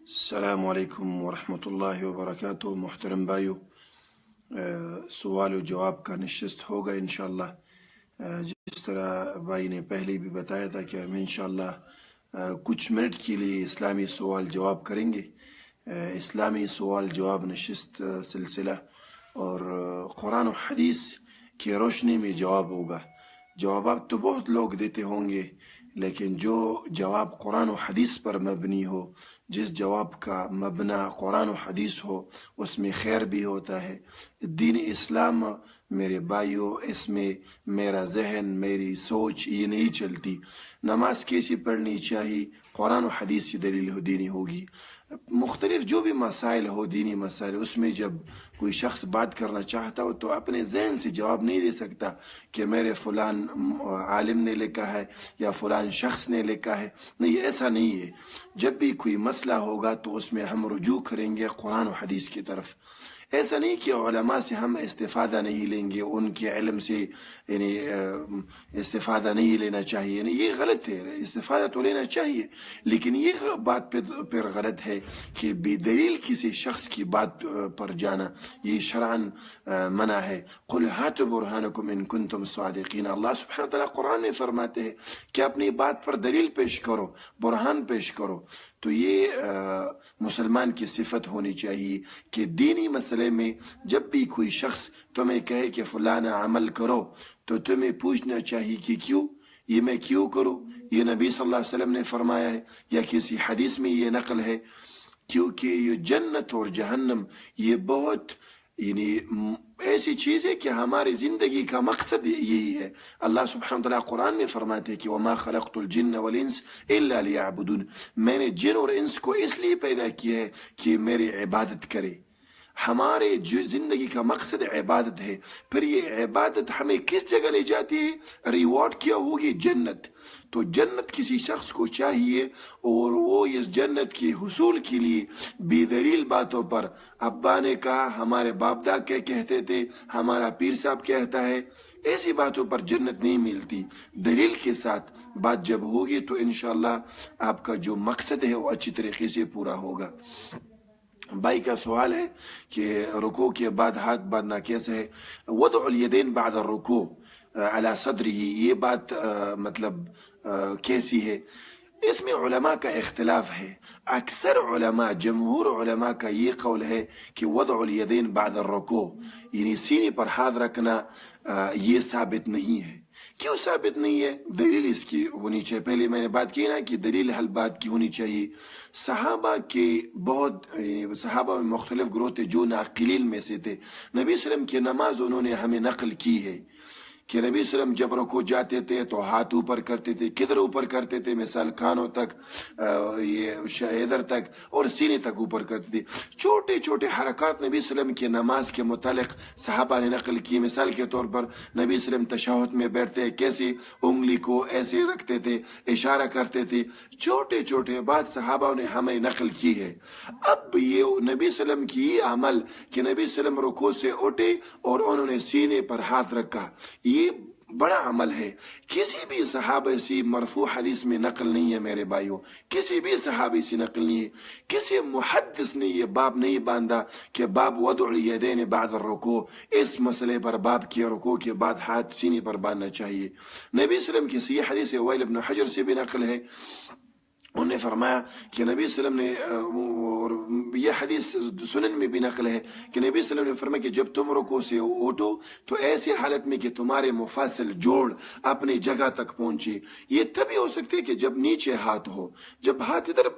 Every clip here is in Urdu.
السلام علیکم ورحمۃ اللہ وبرکاتہ۔ محترم بھائیو، سوال و جواب کا نشست ہوگا انشاءاللہ۔ جس طرح بھائی نے پہلے بھی بتایا تھا کہ ہم انشاءاللہ کچھ منٹ کے لیے اسلامی سوال جواب کریں گے۔ اسلامی سوال جواب نشست سلسلہ اور قرآن و حدیث کی روشنی میں جواب ہوگا۔ جوابات تو بہت لوگ دیتے ہوں گے، لیکن جو جواب قرآن و حدیث پر مبنی ہو، جس جواب کا مبنا قرآن و حدیث ہو، اس میں خیر بھی ہوتا ہے۔ دین اسلام میرے بھائیوں، اس میں میرا ذہن، میری سوچ یہ نہیں چلتی۔ نماز کیسی پڑھنی چاہیے، قرآن و حدیث سے دلیل دینی ہوگی۔ مختلف جو بھی مسائل ہو، دینی مسائل، اس میں جب کوئی شخص بات کرنا چاہتا ہو تو اپنے ذہن سے جواب نہیں دے سکتا کہ میرے فلان عالم نے لکھا ہے یا فلان شخص نے لکھا ہے۔ نہیں، ایسا نہیں ہے۔ جب بھی کوئی مسئلہ ہوگا تو اس میں ہم رجوع کریں گے قرآن و حدیث کی طرف۔ ایسا نہیں کہ علماء سے ہم استفادہ نہیں لیں گے، ان کے علم سے یعنی استفادہ نہیں لینا چاہیے، یعنی یہ غلط ہے۔ استفادہ تو لینا چاہیے، لیکن یہ بات پھر غلط ہے کہ بے دلیل کسی شخص کی بات پر جانا، یہ شرعاً منع ہے۔ قل ہاتوا برہانکم ان کنتم صادقین۔ اللہ سبحانہ وتعالیٰ قرآن میں فرماتے ہیں کہ اپنی بات پر دلیل پیش کرو، برہان پیش کرو۔ تو یہ مسلمان کی صفت ہونی چاہیے کہ دینی مسئلے میں جب بھی کوئی شخص تمہیں کہے کہ فلانا عمل کرو تو تمہیں پوچھنا چاہیے کہ کیوں، یہ میں کیوں کروں؟ یہ نبی صلی اللہ علیہ وسلم نے فرمایا ہے یا کسی حدیث میں یہ نقل ہے؟ کیونکہ یہ جنت اور جہنم یہ بہت یعنی ایسی چیز ہے کہ ہماری زندگی کا مقصد یہی ہے۔ اللہ سبحانہ وتعالیٰ قرآن میں فرماتے ہیں کہ وما خلقت الجن والانس الا لیعبدون، میں نے جن اور انس کو اس لیے پیدا کیا ہے کہ میری عبادت کرے۔ ہمارے زندگی کا مقصد عبادت ہے۔ پھر یہ عبادت ہمیں کس جگہ لے جاتی ہے؟ ریوارڈ کیا ہوگی؟ جنت۔ تو جنت کسی شخص کو چاہیے اور وہ اس جنت کے حصول کے لیے بے دلیل باتوں پر، ابا نے کہا، ہمارے باپ دادا کہتے تھے، ہمارا پیر صاحب کہتا ہے، ایسی باتوں پر جنت نہیں ملتی۔ دلیل کے ساتھ بات جب ہوگی تو انشاءاللہ آپ کا جو مقصد ہے وہ اچھی طریقے سے پورا ہوگا۔ بھائی کا سوال ہے کہ رکوع کے بعد ہاتھ باندھنا کیسے ہے؟ وضع الیدین بعد الرکوع علی صدرہ، یہ بات مطلب کیسی ہے؟ اس میں علماء کا اختلاف ہے۔ اکثر علماء، جمہور علماء کا یہ قول ہے کہ وضع الیدین بعد الرکوع یعنی سینے پر ہاتھ رکھنا یہ ثابت نہیں ہے۔ کیوں ثابت نہیں ہے؟ دلیل اس کی ہونی چاہیے۔ پہلے میں نے بات کی نا کہ دلیل حل بات کی ہونی چاہیے۔ صحابہ کے بہت یعنی صحابہ میں مختلف گروہ تھے جو ناقلین میں سے تھے۔ نبی صلی اللہ علیہ وسلم کی نماز انہوں نے ہمیں نقل کی ہے کہ نبی صلی اللہ علیہ وسلم جب رکوع جاتے تھے تو ہاتھ اوپر کرتے تھے۔ کدھر اوپر کرتے تھے؟ مثال کانوں تک، یہ ادھر تک، اور سینے تک اوپر کرتے تھے۔ چھوٹے چھوٹے حرکات نبی صلی اللہ علیہ وسلم کی نماز کے متعلق صحابہ نے نقل کی۔ مثال کے طور پر نبی صلی اللہ علیہ وسلم تشہد میں بیٹھتے کیسے انگلی کو ایسے رکھتے تھے، اشارہ کرتے تھے۔ چھوٹے چھوٹے بات صحابہ نے ہمیں نقل کی ہے۔ اب یہ نبی صلی اللہ علیہ وسلم کی یہ عمل کہ نبی صلی اللہ علیہ وسلم رکوع سے اٹھے اور انہوں نے سینے پر ہاتھ رکھا، یہ بڑا عمل ہے۔ کسی بھی صحابہ سے مرفوع حدیث میں نقل نہیں ہے میرے بھائیوں، کسی بھی صحابی سے نقل نہیں ہے۔ کسی محدث نے یہ باب نہیں باندھا کہ باب وضع الیدین بعد الرکوع، اس مسئلے پر باب کی رکوع کے بعد ہاتھ سینے پر باندھنا چاہیے۔ نبی صلی اللہ علیہ وسلم کی صحیح حدیث وائل ابن حجر سے بھی نقل ہے، انہوں نے فرمایا کہ نبی صلی اللہ علیہ وسلم نے، اور یہ حدیث سنن میں بھی نقل ہے کہ نبی صلی اللہ علیہ وسلم نے فرمایا کہ جب تم رکوع سے اٹھو تو ایسی حالت میں کہ تمہارے مفاصل جوڑ اپنی جگہ تک پہنچے۔ یہ تبھی ہو سکتے کہ جب نیچے ہاتھ ہو۔ جب ہاتھ ادھر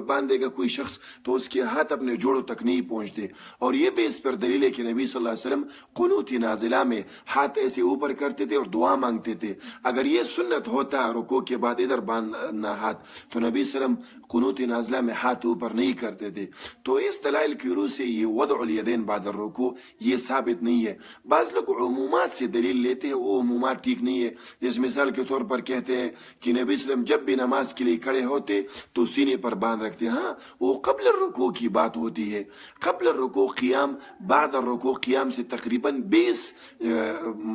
باندھے گا کوئی شخص تو اس کے ہاتھ اپنے جوڑوں تک نہیں پہنچتے، اور یہ بھی اس پر دلیل ہے کہ نبی صلی اللہ علیہ وسلم قنوت نازلہ میں ہاتھ ایسے اوپر کرتے تھے اور دعا مانگتے تھے۔ اگر یہ سنت ہوتا رکوع کے بعد ادھر باندھنا ہاتھ تو نبی صلی اللہ علیہ وسلم قنوت نازلہ میں ہاتھ اوپر نہیں کرتے تھے۔ تو اس دلائل کی روح سے یہ وضع الیدین بعد الرکوع یہ ثابت نہیں ہے۔ بعض لوگ عمومات سے دلیل لیتے ہیں، وہ عمومات ٹھیک نہیں ہے۔ جس مثال کے طور پر کہتے ہیں کہ نبی صلی اللہ علیہ وسلم جب بھی نماز کے لیے کھڑے ہوتے تو سینے پر باندھ رکھتے۔ ہاں، وہ قبل الرکوع کی بات ہوتی ہے۔ قبل الرکوع قیام، بعد الرکوع قیام سے تقریباً 20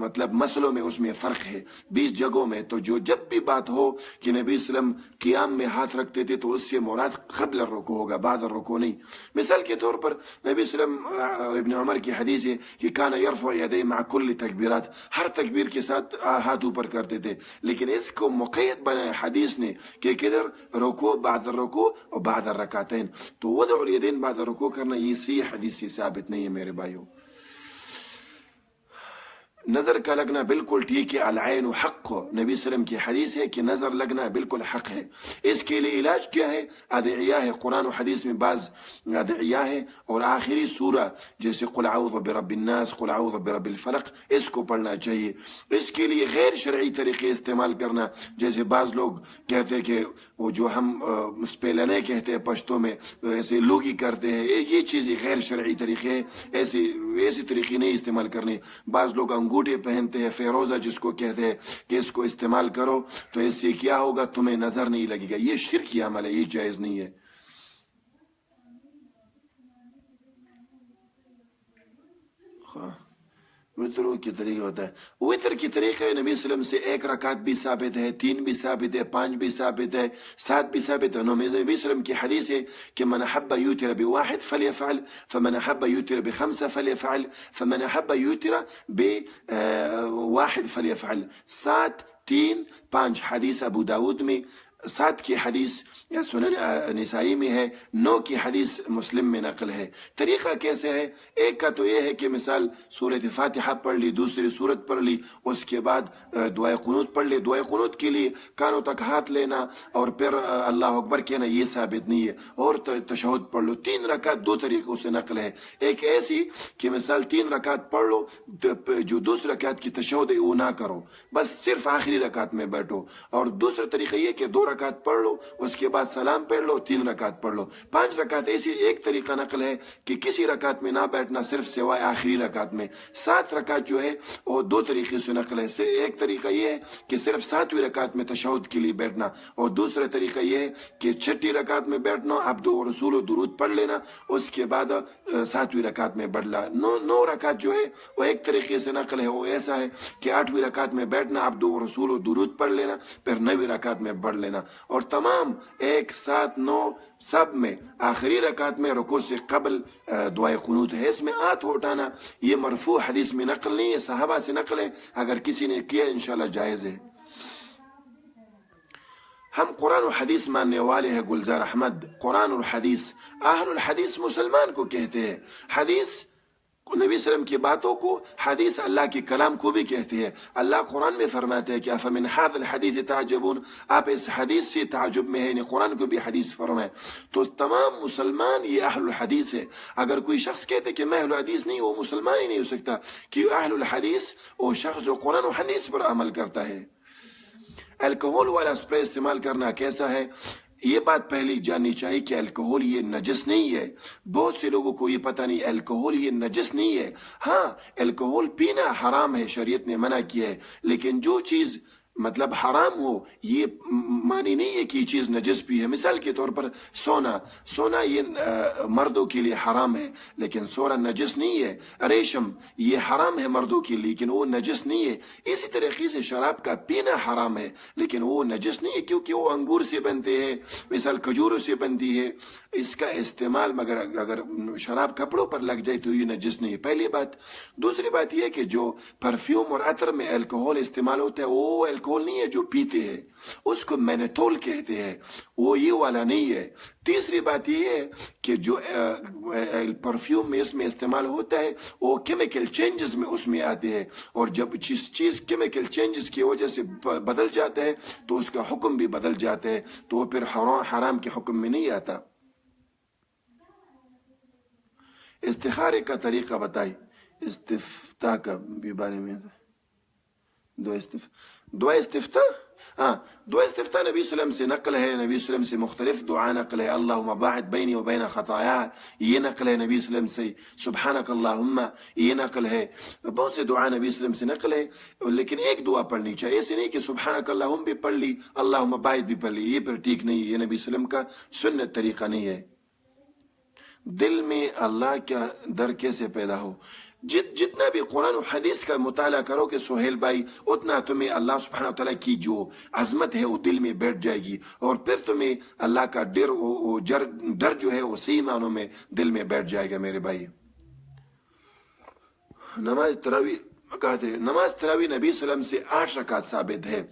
مطلب مسئلوں میں اس میں فرق ہے، 20 جگہوں میں۔ تو جو جب بھی بات ہو کہ نبی صلی اللہ علیہ وسلم قیام میں ہاتھ رکھتے تھے تو اس سے مراد قبل الرکوع ہوگا، بعد الرکوع نہیں۔ مثال کے طور پر نبی صلی اللہ علیہ وسلم ابن عمر کی حدیث ہے کہ کان یرفع یدیہ مع کل تکبیرات، ہر تکبیر کے ساتھ ہاتھ اوپر کرتے تھے، لیکن اس کو مقید بنایا حدیث نے کہ کدھر رکوع بعد الرکوع اور بعد الرکعتین، تو وضع الیدین بعد الرکوع کرنا یہ صحیح حدیث سے ثابت نہیں ہے میرے بھائیوں۔ نظر کا لگنا بالکل ٹھیک ہے، العین حق، نبی صلی اللہ علیہ وسلم کی حدیث ہے کہ نظر لگنا بالکل حق ہے۔ اس کے لیے علاج کیا ہے؟ ادعیہ ہے، قرآن و حدیث میں بعض ادعیہ ہے، اور آخری سورہ جیسے قل اعوذ برب الناس، قل اعوذ برب الفلق، اس کو پڑھنا چاہیے۔ اس کے لیے غیر شرعی طریقے استعمال کرنا، جیسے بعض لوگ کہتے ہیں کہ وہ جو ہم سپیلنے کہتے ہیں پشتوں میں، ایسے لوگی کرتے ہیں، یہ چیزیں غیر شرعی طریقے ہیں، ایسے طریقے نہیں استعمال کرنے۔ بعض لوگ انگوٹھے پہنتے ہیں، فیروزہ جس کو کہتے ہیں کہ اس کو استعمال کرو تو اس سے کیا ہوگا، تمہیں نظر نہیں لگے گا، یہ شرکی عمل ہے، یہ جائز نہیں ہے۔ وطر کی طریقہ ہوتا ہے، وطر کی طریقہ نبی صلی اللہ علیہ وسلم سے 1 رکعت بھی ثابت ہے، 3 بھی ثابت ہے، 5 بھی ثابت ہے، 7 بھی ثابت ہے۔ نبی صلی اللہ علیہ وسلم کی حدیث ہے کہ من احب یوتر بواحد فلیفعل، فمن احب یوتر ب5 فلیفعل، فمن احب یوتر بواحد فلیفعل۔ 7 3 5 حدیث ابو داود میں، 7 کی حدیث یا سنن نسائی میں ہے، 9 کی حدیث مسلم میں نقل ہے۔ طریقہ کیسے ہے؟ ایک کا تو یہ ہے کہ مثال سورۃ فاتحہ پڑھ لی، دوسری سورت پڑھ لی، اس کے بعد دعائے قنوت پڑھ لی۔ دعائے قنوت کے لیے کانوں تک ہاتھ لینا اور پھر اللہ اکبر کہنا یہ ثابت نہیں ہے، اور تشہد پڑھ لو۔ 3 رکعت 2 طریقوں سے نقل ہے، ایک ایسی کہ مثال 3 رکعت پڑھ لو، جو دوسری رکعت کی تشہد ہے وہ نہ کرو، بس صرف آخری رکعت میں بیٹھو، اور دوسرا طریقہ یہ کہ 2 رکعت پڑھ لو، اس کے بعد سلام پڑھ لو، 3 رکعت پڑھ لو۔ 5 رکعت ایسی ایک طریقہ نقل ہے کہ کسی رکعت میں نہ بیٹھنا، صرف سوائے آخری رکعت میں۔ 7 رکعت جو ہے وہ 2 طریقے سے نقل ہے، ایک طریقہ یہ ہے کہ صرف 7ویں رکعت میں تشہد کے لیے بیٹھنا، اور دوسرا طریقہ یہ ہے کہ 6ٹھی رکعت میں بیٹھنا، عبد و رسول و درود پڑھ لینا، اس کے بعد 7ویں رکعت میں بڑھنا۔ 9 رکعت جو ہے وہ ایک طریقے سے نقل ہے، وہ ایسا ہے کہ 8ویں رکعت میں بیٹھنا، عبد و رسول و درود پڑھ لینا، پھر 9ویں رکعت میں بڑھ لینا، اور تمام 1 7 9 سب میں آخری رکعت میں رکوع سے قبل دعائے قنوت ہے۔ اس میں ہاتھ اٹھانا یہ مرفوع حدیث میں نقل نہیں ہے، صحابہ سے نقل ہے، اگر کسی نے کیا انشاءاللہ جائز ہے۔ ہم قرآن و حدیث ماننے والے ہیں گلزار احمد، قرآن اور حدیث، اہل الحدیث مسلمان کو کہتے ہیں، حدیث نبی صلی اللہ علیہ وسلم کی باتوں کو، حدیث اللہ کے کلام کو بھی کہتے ہیں۔ اللہ قرآن میں فرماتے ہیں کہ افمن ھذا الحدیث تعجبون، آپ اس حدیث سے تعجب میں ہیں، قرآن کو بھی حدیث فرمائے۔ تو تمام مسلمان یہ اہل الحدیث ہے۔ اگر کوئی شخص کہتے کہ میں اہل الحدیث نہیں، وہ مسلمان ہی نہیں ہو سکتا، کہ اہل الحدیث وہ شخص جو قرآن و حدیث پر عمل کرتا ہے۔ الکحول والا اسپرے استعمال کرنا کیسا ہے؟ یہ بات پہلی جاننی چاہیے کہ الکحول یہ نجس نہیں ہے۔ بہت سے لوگوں کو یہ پتہ نہیں، الکحول یہ نجس نہیں ہے۔ ہاں الکحول پینا حرام ہے، شریعت نے منع کیا ہے، لیکن جو چیز مطلب حرام ہو یہ معنی نہیں ہے کہ یہ چیز نجس بھی ہے۔ مثال کے طور پر سونا یہ مردوں کے لیے حرام ہے، لیکن سونا نجس نہیں ہے۔ ریشم یہ حرام ہے مردوں کے لیے، لیکن وہ نجس نہیں ہے۔ اسی طریقے سے شراب کا پینا حرام ہے، لیکن وہ نجس نہیں ہے، کیونکہ وہ انگور سے بنتے ہیں، مثال کھجوروں سے بنتی ہے۔ اس کا استعمال مگر اگر شراب کپڑوں پر لگ جائے تو یہ نجس نہیں ہے، پہلی بات۔ دوسری بات یہ کہ جو پرفیوم اور عطر میں الکحول استعمال ہوتا ہے وہ الکحول نہیں ہے جو پیتے ہیں، اس کو مینتھول کہتے ہیں، وہ یہ والا نہیں ہے۔ تیسری بات یہ ہے کہ جو پرفیوم میں اس میں استعمال ہوتا ہے وہ کیمیکل چینجز میں اس میں آتے ہیں، اور جب چیز کیمیکل چینجز کی وجہ سے بدل جاتا ہے تو اس کا حکم بھی بدل جاتا ہے، تو وہ پھر حرام کے حکم میں نہیں آتا۔ استخارے کا طریقہ بتائی، استفتاء کا بھی بارے میں، دعا استفتاء، دعا استفتاء نبی صلی اللہ علیہ وسلم سے نقل ہے، نبی صلی اللہ علیہ وسلم سے مختلف دعا نقل ہے۔ اللہم باعد بینی و بین خطایا، یہ نقل ہے نبی صلی اللہ علیہ وسلم سے۔ سبحانک اللہم، یہ نقل ہے۔ بہت سے دعا نبی صلی اللہ علیہ وسلم سے نقل ہے، لیکن ایک دعا پڑھنی چاہیے، ایسے نہیں کہ سبحانک اللہم بھی پڑھ لی، اللہم باعد بھی پڑھ لی، یہ پھر ٹھیک نہیں ہے، یہ نبی صلی اللہ علیہ وسلم کا سنت طریقہ نہیں ہے۔ دل میں اللہ کا ڈر کیسے پیدا ہو؟ جتنا بھی قرآن و حدیث کا مطالعہ کرو کہ سہیل بھائی، اتنا تمہیں اللہ سبحانہ وتعالیٰ کی جو عظمت ہے وہ دل میں بیٹھ جائے گی، اور پھر تمہیں اللہ کا ڈر جو ہے وہ صحیح معنوں میں دل میں بیٹھ جائے گا میرے بھائی۔ نماز تراویح کہتے ہیں، نماز تراویح نبی صلی اللہ علیہ وسلم سے 8 رکعت ثابت ہے،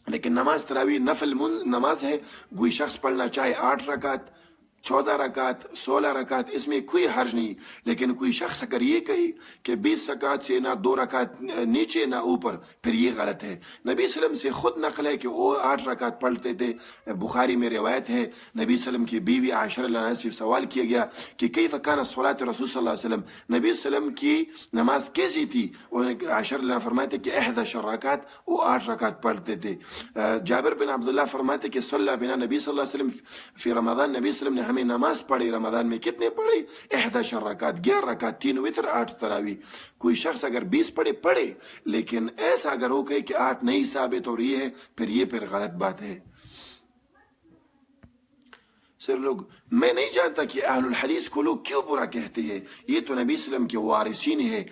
لیکن نماز تراویح نفل نماز ہے، کوئی شخص پڑھنا چاہے 8 رکعت 14 رکعت 16 رکعت، اس میں کوئی حرج نہیں، لیکن کوئی شخص اگر یہ کہی کہ 20 رکعت سے نہ 2 رکعت نیچے نہ اوپر، پھر یہ غلط ہے۔ نبی صلی اللہ علیہ وسلم سے خود نقل ہے کہ وہ 8 رکعت پڑھتے تھے، بخاری میں روایت ہے۔ نبی صلی اللہ علیہ وسلم کی بیوی عائشہ رضی اللہ عنہا سے سوال کیا گیا کہ کیف کان صلاۃ رسول صلی اللہ علیہ وسلم، نبی صلی اللہ علیہ وسلم کی نماز کیسی تھی؟ عائشہ رضی اللہ عنہا فرماتے کہ 11 رکعت، وہ 8 رکعت پڑھتے تھے۔ جابر بن عبداللہ فرماتے کہ صلی بنا نبی صلی اللہ علیہ وسلم فی رمضان، نبی صلی اللہ علیہ وسلم نے ہمیں نماز پڑھی رمضان میں، کتنے پڑھے؟ 11 رکعت، 11 رکعت، 3 وتر، 8 تراویح۔ کوئی شخص اگر 20 پڑھے، لیکن ایسا اگر ہو کہ 8 نہیں ثابت ہو رہی ہے، پھر غلط بات ہے۔ سر لوگ، میں نہیں جانتا کہ اہل الحدیث کو لوگ کیوں برا کہتے ہیں، یہ تو نبی صلی اللہ علیہ وسلم کے وارثین ہے۔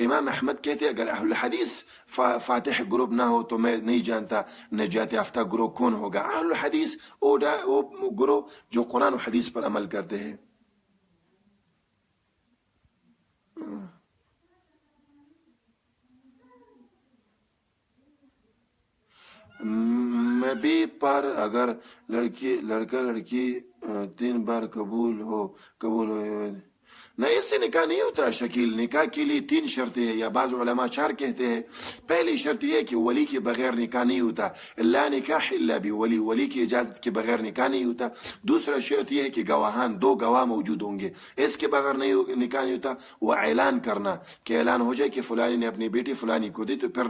امام احمد کہتے ہیں اگر اہل الحدیث فاتح گروپ نہ ہو تو میں نہیں جانتا نجات یافتہ گروہ کون ہوگا۔ اہل الحدیث وہ گروہ جو قرآن و حدیث پر عمل کرتے ہیں۔ میں بھی پر اگر لڑکا لڑکی 3 بار قبول ہو نہیں، اس سے نکاح نہیں ہوتا شکیل۔ نکاح کے لیے 3 شرطیں ہیں، یا بعض علماء 4 کہتے ہیں۔ پہلی شرط یہ ہے کہ ولی کے بغیر نکاح نہیں ہوتا، لا نکاح الا بولی، ولی کی اجازت کے بغیر نکاح نہیں ہوتا۔ دوسرا شرط یہ ہے کہ گواہان، 2 گواہ موجود ہوں گے، اس کے بغیر نکاح نہیں ہوتا۔ وہ اعلان کرنا، کہ اعلان ہو جائے کہ فلانی نے اپنی بیٹی فلانی کو دی، تو پھر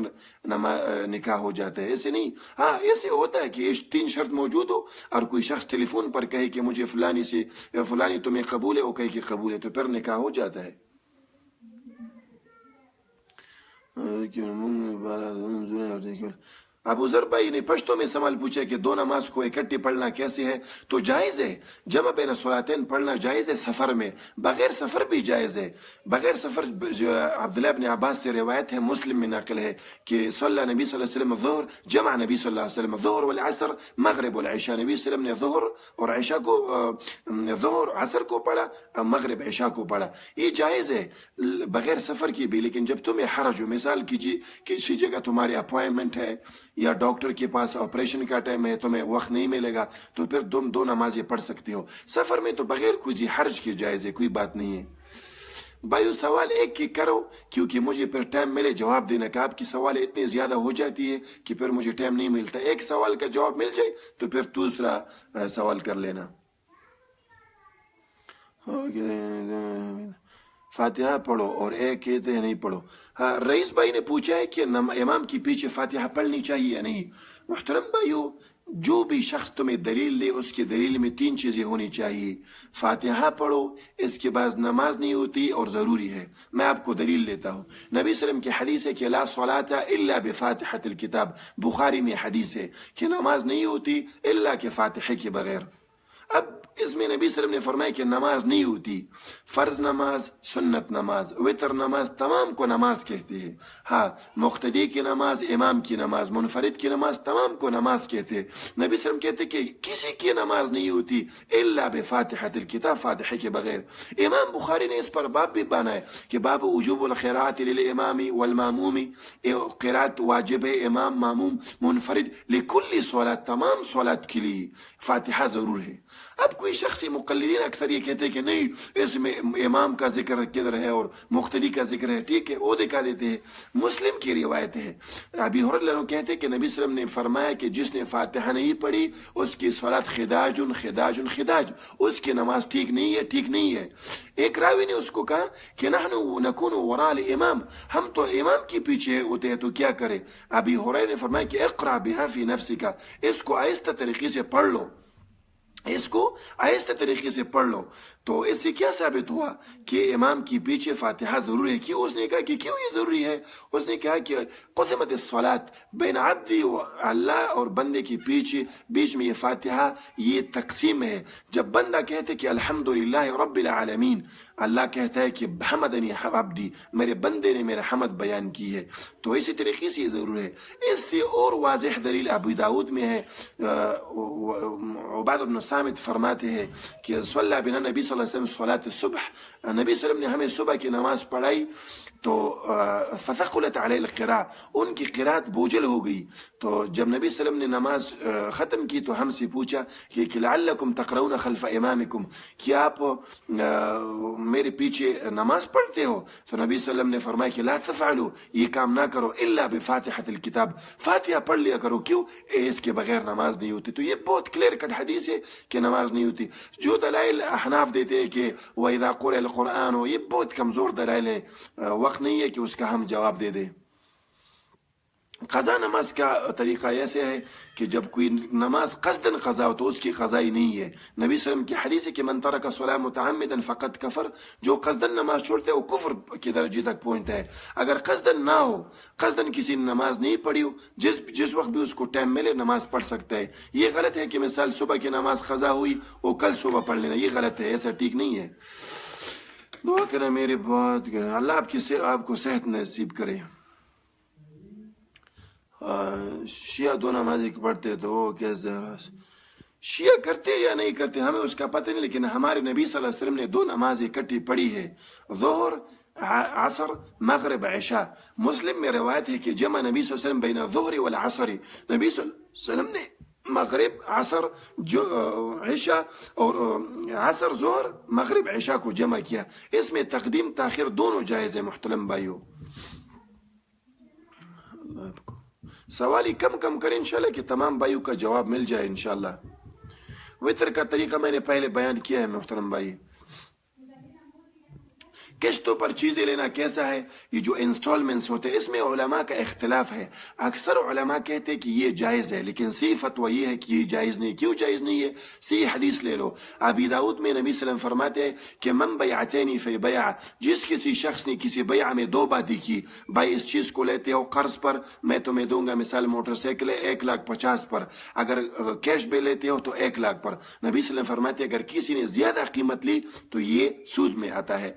نکاح ہو جاتا ہے۔ ایسے نہیں، ہاں ایسے ہوتا ہے کہ 3 شرط موجود ہو اور کوئی شخص ٹیلی فون پر کہے کہ مجھے فلانی تمہیں قبول ہے، وہ کہے کہ قبول ہے، تو پھر نکاح ہو جاتا ہے۔ ابو ذر بھائی نے پشتوں میں سوال پوچھا کہ 2 نماز کو اکٹھے پڑھنا کیسے ہے؟ تو جائز ہے، جمع بین الصلاتین پڑھنا جائز ہے، سفر میں، بغیر سفر بھی جائز ہے۔ بغیر سفر عبداللہ بن عباس سے روایت ہے، مسلم میں نقل ہے کہ صلی نبی صلی اللہ علیہ وسلم الظہر، جمع نبی صلی اللہ علیہ وسلم الظہر والعصر مغرب والعشاء، نبی صلی اللہ علیہ وسلم نے ظہر اور عشاء کو، ظہر عصر کو پڑھا، مغرب عشاء کو پڑھا۔ یہ جائز ہے بغیر سفر کی بھی، لیکن جب تمہیں حرج ہو، مثال کیجیے کسی جگہ تمہاری اپوائنٹمنٹ ہے یا ڈاکٹر کے پاس آپریشن کا ٹائم ہے، تمہیں وقت نہیں ملے گا، تو پھر تم 2 نمازیں پڑھ سکتے ہو۔ سفر میں تو بغیر کسی حرج کے جائز ہے، کوئی بات نہیں ہے۔ بھائیو سوال ایک کی کرو، کیونکہ مجھے پھر ٹائم ملے جواب دینے کا۔ آپ کی سوال اتنے زیادہ ہو جاتی ہے کہ پھر مجھے ٹائم نہیں ملتا۔ ایک سوال کا جواب مل جائے تو پھر دوسرا سوال کر لینا۔ فاتحہ پڑھو اور ایک کہتے ہیں نہیں پڑھو۔ ہاں، رئیس بھائی نے پوچھا ہے کہ امام کے پیچھے فاتحہ پڑھنی چاہیے یا نہیں۔ محترم بھائیو، جو بھی شخص تمہیں دلیل دے، اس کی دلیل میں 3 چیزیں ہونی چاہیے۔ فاتحہ پڑھو، اس کے بعد نماز نہیں ہوتی اور ضروری ہے۔ میں آپ کو دلیل دیتا ہوں، نبی صلی اللہ علیہ وسلم کی حدیث ہے کہ لا صلاۃ الا بفاتحۃ الکتاب، بخاری میں حدیث ہے کہ نماز نہیں ہوتی الا کہ فاتحہ کے بغیر۔ اب اس میں نبی صلی اللہ علیہ وسلم نے فرمایا کہ نماز نہیں ہوتی، فرض نماز، سنت نماز، وتر نماز، تمام کو نماز کہتے ہیں۔ ہاں، مقتدی کی نماز، امام کی نماز، منفرد کی نماز، تمام کو نماز کہتے ہیں۔ نبی صلی اللہ علیہ وسلم کہتے کہ کسی کی نماز نہیں ہوتی الا بفاتحۃ الکتاب، فاتحہ کے بغیر۔ امام بخاری نے اس پر باب بھی بنایا کہ باب وجوب القراءۃ للامام والماموم، قراءت واجب ہے امام، ماموم، منفرد، لکل صلاۃ، تمام صلاۃ کے لیے فاتحہ ضرور ہے۔ اب کوئی شخص مقلدین اکثر یہ کہتے ہیں کہ نہیں، اس میں امام کا ذکر کدھر ہے اور مقتدی کا ذکر ہے، ٹھیک ہے، وہ دکھا دیتے ہیں۔ مسلم کی روایت ہے، ابی ہریرہ کہتے ہیں کہ نبی صلی اللہ علیہ وسلم نے فرمایا کہ جس نے فاتحہ نہیں پڑھی اس کی صلاۃ خداج خداج خداج، اس کی نماز ٹھیک نہیں ہے، ٹھیک نہیں ہے۔ ایک راوی نے اس کو کہا کہ نحن نکون وراء الامام، ہم تو امام کے پیچھے ہوتے ہیں تو کیا کرے؟ ابی ہریرہ نے فرمایا کہ اقرا بها فی نفسک، اس کو آہستہ طریقے سے پڑھ لو، اس اس کو آہستہ طریقے سے پڑھ لو. تو اس سے کیا ثابت ہوا کہ امام کی پیچھے فاتحہ ضروری ہے. کیوں؟ اس نے کہا کہ کیوں یہ ضروری ہے؟ اس نے کہا کہ قسمت الصلاۃ بین عبدی و اللہ اور بندے کے بیچ میں یہ فاتحہ یہ تقسیم ہے. جب بندہ کہتے کہ الحمدللہ رب العالمین، اللہ کہتا ہے کہ حمدنی عبدی، میرے بندے نے میرا حمد بیان کی ہے. تو اسی طریقے سے یہ ضرور ہے. اس سے اور واضح دلیل ابو داود میں ہے. عباد بن صامت فرماتے ہیں کہ صلی بنا نبی صلی اللہ علیہ وسلم صلاۃ الصبح، نبی صلی اللہ علیہ وسلم نے ہمیں صبح کی نماز پڑھائی تو فثقلت علیہ القراء، ان کی قرات بوجھل ہو گئی. تو جب نبی صلی اللہ علیہ وسلم نے نماز ختم کی تو ہم سے پوچھا کہ لعلکم تقرؤون خلف امامکم، کیا آپ میرے پیچھے نماز پڑھتے ہو؟ تو نبی صلی اللہ علیہ وسلم نے فرمایا کہ لا تفعلوا، یہ کام نہ کرو، الا بفاتحۃ الکتاب، فاتحہ پڑھ لیا کرو. کیوں؟ اس کے بغیر نماز نہیں ہوتی. تو یہ بہت کلیئر کٹ حدیث ہے کہ نماز نہیں ہوتی. جو دلائل احناف دیتے ہیں کہ وَإِذَا قُرِئَ الْقُرْآنُ، یہ بہت کمزور دلائل ہیں، وقت نہیں ہے کہ اس کا ہم جواب دے دیں. قضا نماز کا طریقہ ایسے ہے کہ جب کوئی نماز قصدن قضا ہو تو اس کی قضائی نہیں ہے. نبی صلی اللہ علیہ وسلم کی حدیث ہے کہ من ترک الصلاۃ متعمدا فقد کفر، جو قصدن نماز چھوڑتے ہیں وہ کفر کے درجے تک پہنچتا ہے. اگر قصدن نہ ہو، قصدن کسی نے نماز نہیں پڑھی ہو، جس وقت بھی اس کو ٹائم ملے نماز پڑھ سکتا ہے. یہ غلط ہے کہ مثال صبح کی نماز قضا ہوئی وہ کل صبح پڑھ لینا، یہ غلط ہے، ایسا ٹھیک نہیں ہے. دعا کریں میرے بہت کریں، اللہ آپ کو صحت نصیب کرے. شیعہ دو نمازیں پڑھتے تو وہ کیسے شیعہ کرتے یا نہیں کرتے ہمیں اس کا پتہ نہیں، لیکن ہمارے نبی صلی اللہ علیہ وسلم نے دو نمازیں اکٹھی پڑھی ہے، ظہر عصر مغرب عشاء. مسلم میں روایت ہے کہ جمع نبی صلی اللہ علیہ وسلم بین الظہر والعصر، نبی صلی اللہ علیہ وسلم نے مغرب عصر عشاء اور عصر ظہر مغرب عشاء کو جمع کیا. اس میں تقدیم تاخیر دونوں جائز ہے. محترم بھائیو، اللہ آپ کو سوالی کم کریں انشاءاللہ کہ تمام بھائیوں کا جواب مل جائے انشاءاللہ. وطر کا طریقہ میں نے پہلے بیان کیا ہے. محترم بھائی، قسطوں پر چیزیں لینا کیسا ہے؟ یہ جو انسٹالمنٹس ہوتے ہیں اس میں علماء کا اختلاف ہے. اکثر علماء کہتے ہیں کہ یہ جائز ہے، لیکن صحیح فتویٰ یہ ہے کہ یہ جائز نہیں. کیوں جائز نہیں ہے؟ صحیح حدیث لے لو. ابی داؤد میں نبی صلی اللہ علیہ وسلم فرماتے ہیں کہ من بیعتین فی بیع، جس کسی شخص نے کسی بیع میں دو باتیں کی، بھائی اس چیز کو لیتے ہو قرض پر میں تمہیں دوں گا، مثال موٹر سائیکل ہے 1,50,000 پر، اگر کیش پہ لیتے ہو تو 1,00,000 پر. نبی صلی اللہ علیہ وسلم فرماتے ہیں اگر کسی نے زیادہ قیمت لی تو یہ سود میں آتا ہے.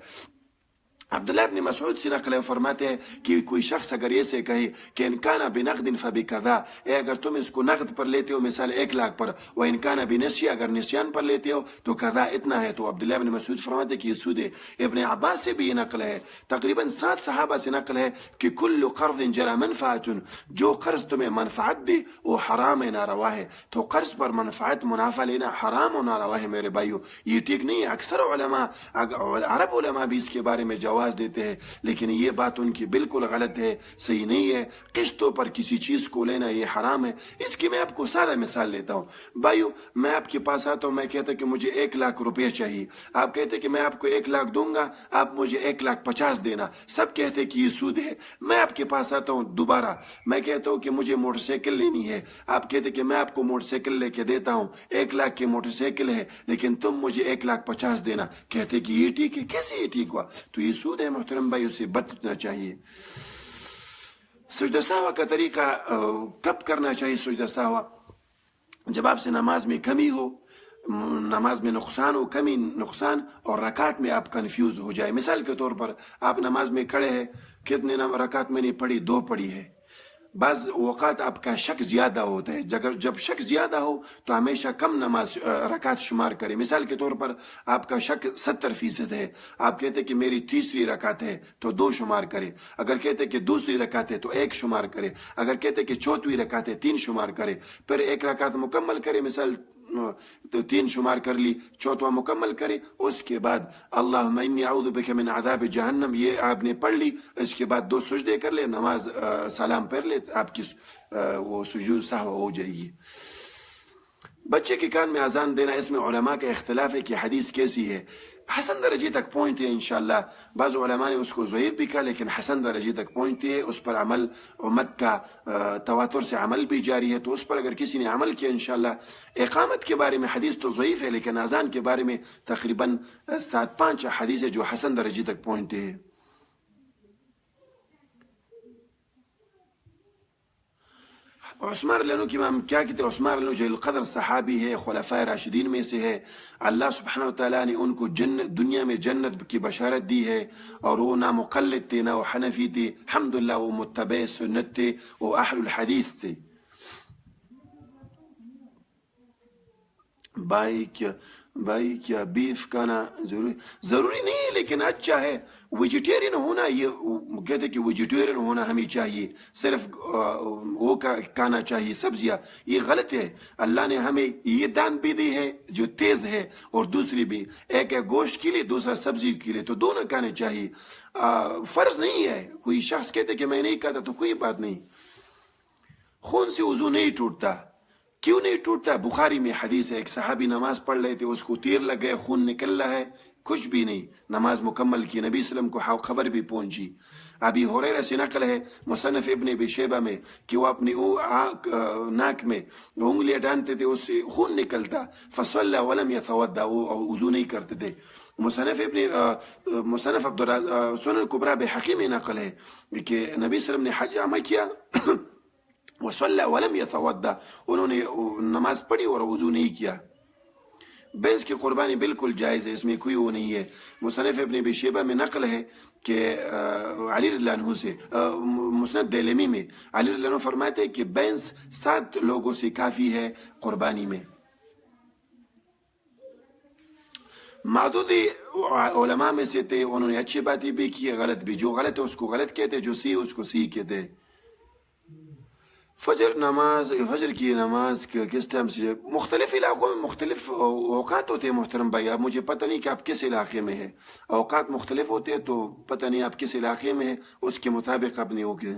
عبداللہ ابن مسعود سے نقل فرماتے ہیں کہ کوئی شخص اگر ایسے کہے کہ ان کان بنقد فبکذا، اگر تم اس کو نقد پر لیتے ہو مثال 1,00,000 پر، و ان کان بنسیہ، اگر نسیان پر لیتے ہو تو کذا اتنا ہے، تو عبداللہ ابن مسعود فرماتے ہیں کہ یہ سود ہے. ابن عباس سے بھی یہ نقل ہے، تقریباً 7 صحابہ سے نقل ہے کہ کل قرض جرى منفعت، جو قرض تمہیں منفعت دے وہ حرام ہے، ناروا ہے. تو قرض پر منفعت منافع لینا حرام و ناروا ہے میرے بھائیو، یہ ٹھیک نہیں ہے. اکثر علماء عرب علماء بھی اس کے بارے میں جواز دیتے ہیں، لیکن یہ بات ان کی بالکل غلط ہے، صحیح نہیں ہے. قسطوں پر کسی چیز کو لینا یہ حرام ہے. اس کی میں آپ کو سادہ مثال لیتا ہوں. بھائیو، میں آپ کے پاس آتا ہوں، میں کہتا کہ مجھے 1,00,000 روپے چاہیے، آپ کہتے کہ میں آپ کو 1,00,000 دوں گا، آپ مجھے 1,50,000 دینا. سب کہتے کہ یہ سود ہے. میں آپ کے پاس آتا ہوں دوبارہ، میں کہتا ہوں کہ مجھے موٹر سائیکل لینی ہے، آپ کہتے کہ میں آپ کو موٹر سائیکل لے کے دیتا ہوں، 1,00,000 کی موٹر سائیکل ہے لیکن تم مجھے 1,50,000 دینا. کہتے کہ یہ ٹھیک ہے. کیسے یہ ٹھیک ہوا؟ تو یہ سود ہے. محترم بھائی، اسے بچنا چاہیے. سجدہ سہوا کا طریقہ کب کرنا چاہیے؟ سجدہ سہوا جب آپ سے نماز میں کمی ہو، نماز میں نقصان ہو، کمی نقصان، اور رکعت میں آپ کنفیوز ہو جائے. مثال کے طور پر آپ نماز میں کھڑے ہیں، کتنے رکعت میں نے پڑھی؟ 2 پڑھی ہے. بعض اوقات آپ کا شک زیادہ ہوتا ہے. جب شک زیادہ ہو تو ہمیشہ کم نماز رکعت شمار کرے. مثال کے طور پر آپ کا شک 70% ہے، آپ کہتے کہ میری تیسری رکعت ہے تو 2 شمار کرے. اگر کہتے کہ دوسری رکعت ہے تو 1 شمار کرے. اگر کہتے کہ چوتھویں رکعت ہے 3 شمار کرے. پھر 1 رکعت مکمل کرے، مثال تو 3 شمار کر لی، چوتھواں مکمل کرے. اس کے بعد اللہم انی اعوذ بک من عذاب جہنم، یہ آپ نے پڑھ لی. اس کے بعد 2 سجدے کر لے، نماز سلام پڑھ لے، آپ کی وہ سجود سہو ہو جائے گی. بچے کے کان میں اذان دینا، اس میں علماء کا اختلاف ہے کہ حدیث کیسی ہے. حسن درجے تک پہنچتے ہیں انشاءاللہ. بعض علماء نے اس کو ضعیف بھی کہا لیکن حسن درجے تک پہنچتے ہیں. اس پر عمل امت کا تواتر سے عمل بھی جاری ہے, تو اس پر اگر کسی نے عمل کیا انشاءاللہ. اقامت کے بارے میں حدیث تو ضعیف ہے لیکن اذان کے بارے میں تقریباً 7-5 حدیث ہے جو حسن درجے تک پہنچتے ہیں. عثمان رضی اللہ عنہ کی ہم کیا کہتے ہیں؟ عثمان رضی اللہ عنہ جلیل القدر صحابی ہے, خلفائے راشدین میں سے ہے. اللہ سبحانہ وتعالیٰ نے ان کو دنیا میں جنت کی بشارت دی ہے, اور وہ نہ مقلد تھے نہ وہ حنفی تھے. الحمدللہ وہ متبع سنت تھے, وہ اہل الحدیث تھے. بھائی کیا بیف کھانا ضروری نہیں ہے لیکن اچھا ہے. ویجیٹیرین ہونا, یہ کہتے کہ ویجیٹیرین ہونا ہمیں چاہیے, صرف وہ کھانا چاہیے سبزیاں, یہ غلط ہے. اللہ نے ہمیں یہ دان بھی دی ہے جو تیز ہے, اور دوسری بھی, ایک ہے گوشت کے لیے دوسرا سبزی کے لیے, تو دونوں کھانے چاہیے. فرض نہیں ہے. کوئی شخص کہتے کہ میں نہیں کھاتا تو کوئی بات نہیں. خون سے وضو نہیں ٹوٹتا. کیوں نہیں ٹوٹتا؟ بخاری میں حدیث ہے, ایک صحابی نماز پڑھ رہے تھے, اس کو تیر لگ گئے, خون نکل رہا ہے, کچھ بھی نہیں, نماز مکمل کی. نبی صلی اللہ علیہ وسلم کو خبر بھی پہنچی. ابی ہریرہ سے نقل ہے مصنف ابن ابی شیبہ میں کہ وہ اپنی ناک میں انگلیاں ڈالتے تھے, اس سے خون نکلتا. فصلی ولم یتودع, وہ وضو نہیں کرتے تھے. مصنف سنن کبریٰ بحقی میں نقل ہے کہ نبی صلی اللہ علیہ وسلم نے حج عمل کیا وصلی ولم یتودع, انہوں نے نماز پڑھی اور وضو نہیں کیا. بینس کی قربانی بالکل جائز ہے, اس میں کوئی وہ نہیں ہے. مصنف ابن ابی شیبہ میں نقل ہے کہ علی رضی اللہ عنہ سے, مسند دیلمی میں علی رضی اللہ عنہ فرماتے ہیں کہ بینس 7 لوگوں سے کافی ہے قربانی میں. معدود علماء میں سے تھے, انہوں نے اچھی باتیں بھی کی, غلط بھی. جو غلط ہے اس کو غلط کہتے, جو صحیح اس کو صحیح کہتے. فجر کی نماز کس ٹائم سے؟ مختلف علاقوں میں مختلف اوقات ہوتے ہیں محترم بھائی. اب مجھے پتہ نہیں کہ آپ کس علاقے میں ہیں, اوقات مختلف ہوتے ہیں, تو پتہ نہیں آپ کس علاقے میں ہیں, اس کے مطابق آپ نے وہ کہ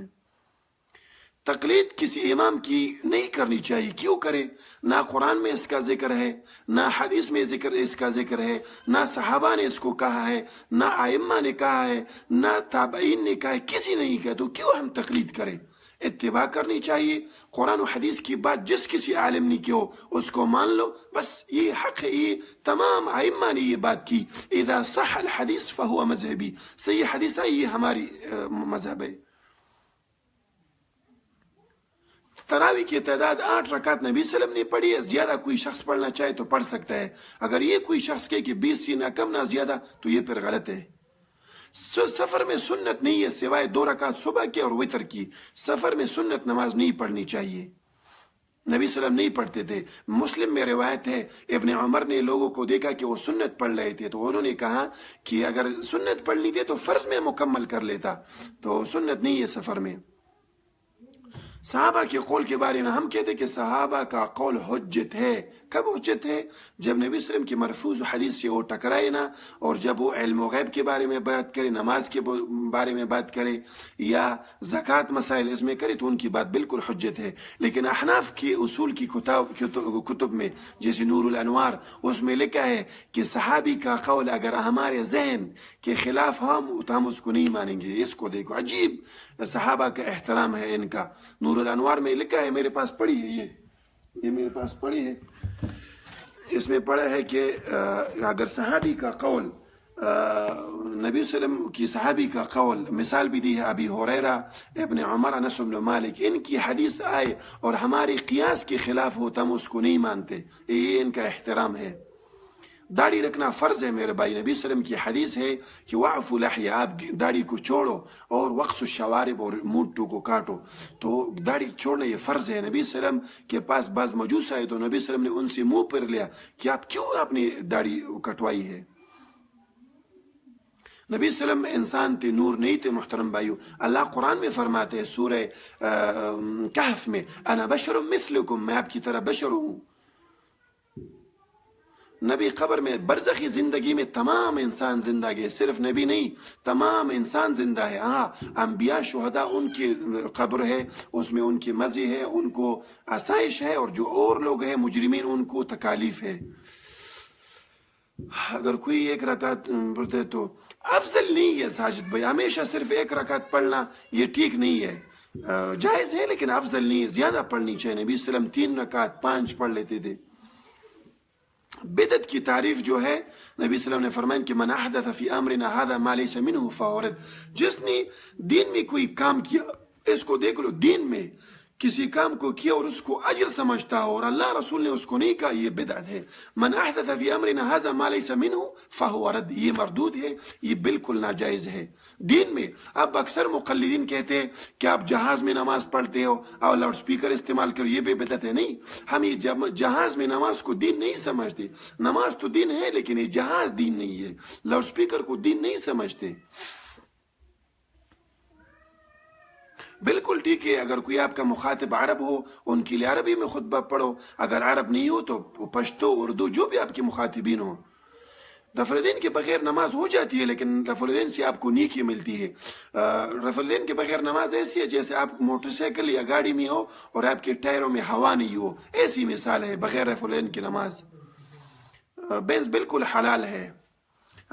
تقلید کسی امام کی نہیں کرنی چاہیے. کیوں کرے؟ نہ قرآن میں اس کا ذکر ہے, نہ حدیث میں اس کا ذکر ہے, نہ صحابہ نے اس کو کہا ہے, نہ ائمہ نے کہا ہے, نہ تابعین نے کہا ہے, کسی نے نہیں کہا, تو کیوں ہم تقلید کریں؟ اتباع کرنی چاہیے. قرآن و حدیث کی بات جس کسی عالم نے کی ہو اس کو مان لو, بس یہ حق ہے. یہ تمام ائمہ نے یہ بات کی, اذا صح الحدیث فہو مذہبی, صحیح حدیث ہے یہ ہماری مذہب ہے. تراوی کی تعداد 8 رکعت نبی صلی اللہ علیہ وسلم نے پڑھی ہے. زیادہ کوئی شخص پڑھنا چاہے تو پڑھ سکتا ہے. اگر یہ کوئی شخص کہے کہ 20 سے نہ کم نہ زیادہ, تو یہ پھر غلط ہے. سفر میں سنت نہیں ہے سوائے 2 رکعت صبح کی اور وتر کی. سفر میں سنت نماز نہیں پڑھنی چاہیے, نبی صلی اللہ علیہ وسلم نہیں پڑھتے تھے. مسلم میں روایت ہے, ابن عمر نے لوگوں کو دیکھا کہ وہ سنت پڑھ رہے تھے, تو انہوں نے کہا کہ اگر سنت پڑھنی تھی تو فرض میں مکمل کر لیتا, تو سنت نہیں ہے سفر میں. صحابہ کے قول کے بارے میں ہم کہتے ہیں کہ صحابہ کا قول حجت ہے. کب حجت ہے؟ جب نبی صلی اللہ علیہ وسلم کی مرفوض حدیث سے وہ ٹکرائے نا, اور جب وہ علم و غیب کے بارے میں بات کرے, نماز کے بارے میں بات کرے, یا زکوٰۃ مسائل اس میں کرے, تو ان کی بات بالکل حجت ہے. لیکن احناف کی اصول کی کتب میں جیسے نور الانوار, اس میں لکھا ہے کہ صحابی کا قول اگر ہمارے ذہن کے خلاف ہم تو ہم اس کو نہیں مانیں گے. اس کو دیکھو, عجیب صحابہ کا احترام ہے ان کا. نور الانوار میں لکھا ہے, میرے پاس پڑھی ہے, یہ میرے پاس پڑھی ہے, اس میں پڑھا ہے کہ اگر صحابی کا قول, نبی صلی اللہ علیہ وسلم کی صحابی کا قول, مثال بھی دی ہے ابی ہریرہ, ابن عمر, انس بن مالک, ان کی حدیث آئے اور ہمارے قیاس کے خلاف ہو تو ہم اس کو نہیں مانتے. یہ ان کا احترام ہے. داڑھی رکھنا فرض ہے میرے بھائی. نبی صلی اللہ علیہ وسلم کی حدیث ہے کہ وعفوا لحیہ, آپ داڑھی کو چھوڑو اور وقص الشوارب, اور مونٹوں کو کاٹو. تو داڑھی چھوڑنا یہ فرض ہے. نبی صلی اللہ علیہ وسلم کے پاس بعض مجوس آئے تو نبی صلی اللہ علیہ وسلم نے ان سے منہ پر لیا کہ آپ کیوں اپنی داڑھی کٹوائی ہے. نبی صلی اللہ علیہ وسلم انسان تھے, نور نہیں تھے محترم بھائیو. اللہ قرآن میں فرماتے ہیں سورہ کہف میں, انا بشر مثلکم, میں آپ کی طرح بشر ہوں. نبی قبر میں برزخی زندگی میں تمام انسان زندہ گئے, صرف نبی نہیں, تمام انسان زندہ ہے. ہاں انبیاء شہداء ان کی قبر ہے, اس میں ان کی مزے ہے, ان کو آسائش ہے, اور جو اور لوگ ہیں مجرمین ان کو تکالیف ہے. اگر کوئی ایک رکعت پڑھتے تو افضل نہیں ہے ساجد بھائی، ہمیشہ صرف ایک رکعت پڑھنا یہ ٹھیک نہیں ہے، جائز ہے لیکن افضل نہیں ہے، زیادہ پڑھنی چاہیے۔ نبی صلی اللہ علیہ وسلم 3 رکعت 5 پڑھ لیتے تھے۔ بدعت کی تعریف جو ہے، نبی صلی اللہ علیہ وسلم نے فرمایا کہ من احدث فی امرنا هذا ما ليس منه فهو رد، جس نے دین میں کوئی کام کیا، اس کو دیکھ لو، دین میں کسی کام کو کیا اور اس کو اجر سمجھتا ہو اور اللہ رسول نے اس کو نہیں کہا، یہ بدعت ہے۔ من احدث فی امرنا هذا ما ليس منه فهو رد، یہ مردود ہے، یہ بالکل ناجائز ہے دین میں۔ اب اکثر مقلدین کہتے ہیں کہ آپ جہاز میں نماز پڑھتے ہو اور لاؤڈ سپیکر استعمال کرو، یہ بھی بدعت ہے۔ نہیں، ہم یہ جہاز میں نماز کو دین نہیں سمجھتے، نماز تو دین ہے لیکن یہ جہاز دین نہیں ہے، لاؤڈ سپیکر کو دین نہیں سمجھتے۔ بالکل ٹھیک ہے، اگر کوئی آپ کا مخاطب عرب ہو ان کے لیے عربی میں خطبہ پڑھو، اگر عرب نہیں ہو تو پشتو، اردو، جو بھی آپ کے مخاطبین ہوں۔ رفع الدین کے بغیر نماز ہو جاتی ہے لیکن رفع الدین سے آپ کو نیکی ملتی ہے۔ رفع الدین کے بغیر نماز ایسی ہے جیسے آپ موٹر سائیکل یا گاڑی میں ہو اور آپ کے ٹائروں میں ہوا نہیں ہو، ایسی مثال ہے بغیر رفع الدین کی نماز۔ بینس بالکل حلال ہے،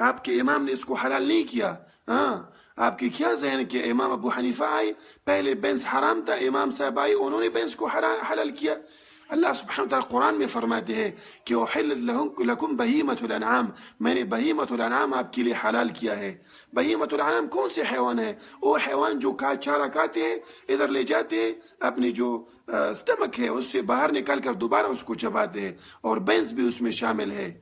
آپ کے امام نے اس کو حلال نہیں کیا۔ ہاں، آپ کی کیا ذہن کہ امام ابو حنیفہ آئے، پہلے بینس حرام تھا، امام صاحب آئے انہوں نے بینس کو حلال کیا۔ اللہ سبحانہ وتعالی قرآن میں فرماتے ہیں کہ احلت لکم بہیمۃ الانعام، میں نے بہیمۃ الانعام آپ کے لیے حلال کیا ہے۔ بہیمۃ الانعام کون سے حیوان ہے؟ وہ حیوان جو چارہ کھاتے ہیں، ادھر لے جاتے ہیں، اپنی جو سٹمک ہے اس سے باہر نکال کر دوبارہ اس کو چباتے ہیں، اور بینس بھی اس میں شامل ہے۔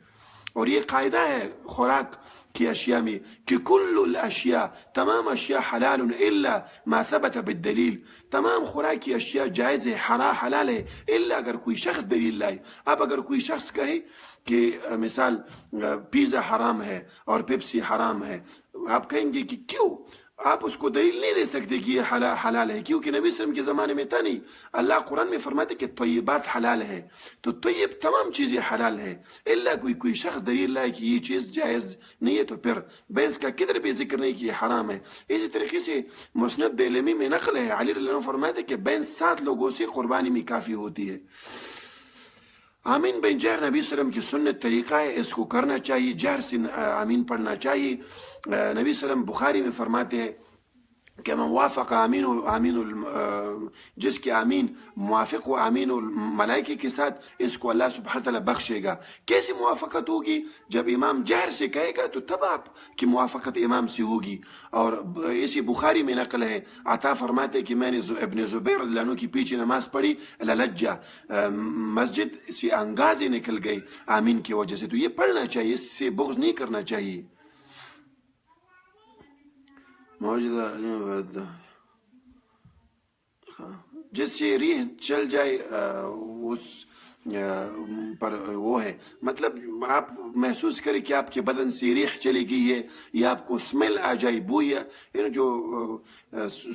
اور یہ قاعدہ ہے خوراک کی اشیاء میں کہ کل الاشیاء، تمام اشیاء حلال الا ما ثبت بالدلیل، تمام خوراک کی اشیاء جائز ہے، حلال ہے، الا اگر کوئی شخص دلیل لائے۔ اب اگر کوئی شخص کہے کہ مثال پیزا حرام ہے اور پیپسی حرام ہے، آپ کہیں گے کہ کیوں؟ آپ اس کو دلیل نہیں دے سکتے کہ یہ حلال ہے، کیونکہ نبی صلی اللہ علیہ وسلم کے زمانے میں تھا نہیں۔ اللہ قرآن میں فرماتے کہ طیبات حلال ہے، تو طیب تمام چیزیں حلال ہیں، الا کوئی شخص دلیل لائے کہ یہ چیز جائز نہیں ہے، تو پھر بینس کا کدھر بھی ذکر نہیں کہ یہ حرام ہے۔ اسی طریقے سے مسند دہلمی میں نقل ہے، علی رضی اللہ عنہ فرماتے کہ بینس 7 لوگوں سے قربانی میں کافی ہوتی ہے۔ آمین بین جہر نبی صلی اللہ علیہ وسلم کی سنت طریقہ ہے، اس کو کرنا چاہیے، جہر سے آمین پڑھنا چاہیے۔ نبی صلی اللہ علیہ وسلم بخاری میں فرماتے ہیں کہ من وافق آمین جس کے آمین موافق ہو آمین الملائکہ کے ساتھ، اس کو اللہ سبحانہ تعالیٰ بخشے گا۔ کیسی موافقت ہوگی؟ جب امام جہر سے کہے گا تو تب آپ کی موافقت امام سے ہوگی۔ اور اسی بخاری میں نقل ہے، عطا فرماتے کہ میں نے ابن زبیر رضی اللہ عنہ کی پیچھے نماز پڑھی، لجا مسجد سے انگازے نکل گئی آمین کی وجہ سے۔ تو یہ پڑھنا چاہیے، اس سے بغض نہیں کرنا چاہیے۔ موجودہ جس سے ریح چل جائے اس پر وہ ہے، مطلب آپ محسوس کریں کہ آپ کے بدن سے ریح چلی گئی ہے، یا آپ کو سمیل آ جائے، بو، یا جو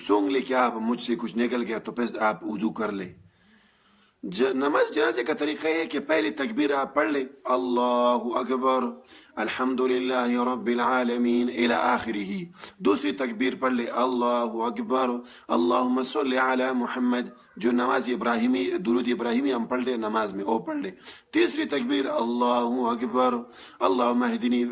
سونگ لے کے آپ مجھ سے کچھ نکل گیا، تو پھر آپ وضو کر لیں۔ نماز جنازے کا طریقہ ہے کہ پہلی تکبیر آپ پڑھ لیں، اللہ اکبر الحمدللہ رب العالمین الی آخرہ، دوسری تکبیر پڑھ لیں اللہ اکبر اللہم صلی علی محمد، جو نماز ابراہیمی درود ابراہیمی ہم پڑھ لیں نماز میں، وہ پڑھ لیں۔ تیسری تکبیر اللہ اکبر اللہم اہدنی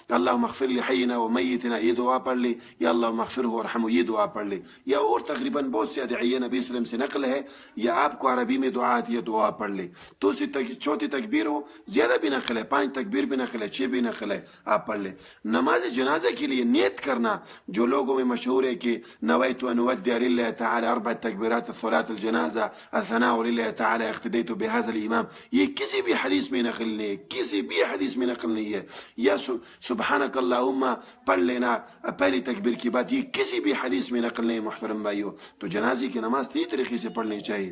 اللہم اغفر لحینا و میتنا، یہ دعا پڑھ لیں، یا اللہم اغفرہ ورحمہ، یہ دعا پڑھ لیں۔ یا اور تقریباً بہت سے ادعیہ نبی صلی اللہ علیہ وسلم سے نقل ہے، یا آپ کو عربی میں دعا آتی ہے، دعا پڑھ لیں۔ چوتھی تکبیر ہو، زیادہ بھی نقل ہے، 5 تکبیر بھی نقل ہے، 6 بھی نقل ہے، آپ پڑھ لیں۔ نماز جنازہ کے لیے نیت کرنا جو لوگوں میں مشہور ہے کہ نویت ان اودع للہ تعالی 4 تکبیرات صلاۃ الجنازہ الثناء للہ تعالی اقتدیت بهذا الامام، یہ کسی بھی حدیث میں نقل نہیں ہے، کسی بھی حدیث میں نقل نہیں ہے۔ یا سبحانک اللہم پڑھ لینا پہلی تکبیر کی بات، یہ کسی بھی حدیث میں نقل نہیں ہے محترم بھائیو۔ تو جنازے کی نماز تھی طریقے سے پڑھنی چاہیے۔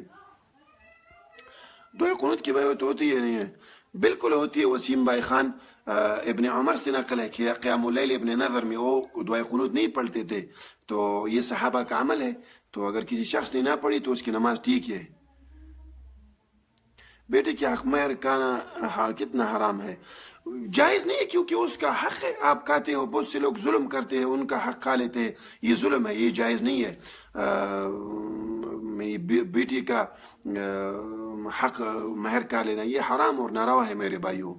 دعائے قنوت کی بات ہوتی ہے نہیں ہے؟ بالکل ہوتی ہے۔ وسیم بھائی خان ابن عمر سے نقل ہے کہ قیام اللیل ابن نظر میں وہ دعائے قنوت نہیں پڑھتے تھے، تو یہ صحابہ کا عمل ہے، تو اگر کسی شخص نے نہ پڑھی تو اس کی نماز ٹھیک ہے۔ بیٹے کی حق مہر کانا کتنا حرام ہے؟ جائز نہیں ہے، کیونکہ اس کا حق ہے، آپ کہتے ہو بہت سے لوگ ظلم کرتے ہیں، ان کا حق کھا لیتے ہیں، یہ ظلم ہے، یہ جائز نہیں ہے۔ بیٹی کا حق مہر کا لینا یہ حرام اور ناروا ہے میرے بھائیوں۔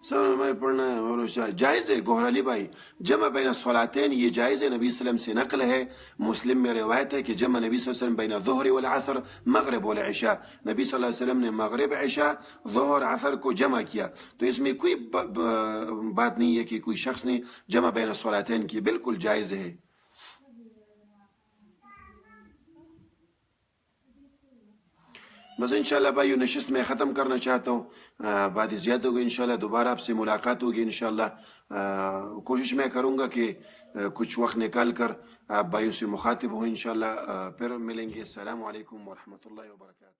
سر میں پڑھنا ہے اور جائز ہے گوہر علی بھائی، جمع بین الصلاتین یہ جائز ہے، نبی صلی اللہ علیہ وسلم سے نقل ہے، مسلم میں روایت ہے کہ جمع نبی صلی اللہ علیہ وسلم بین الظہر والعصر مغرب والعشاء، نبی صلی اللہ علیہ وسلم نے مغرب عشاء ظہر عصر کو جمع کیا، تو اس میں کوئی بات نہیں ہے کہ کوئی شخص نے جمع بین الصلاتین کی، بالکل جائز ہے۔ بس انشاءاللہ بھائیو نشست میں ختم کرنا چاہتا ہوں، باتیں زیادہ ہوگی، انشاءاللہ دوبارہ آپ سے ملاقات ہوگی انشاءاللہ، کوشش میں کروں گا کہ کچھ وقت نکال کر آپ بھائیوں سے مخاطب ہوں انشاءاللہ، پھر ملیں گے۔ السلام علیکم ورحمۃ اللہ وبرکاتہ۔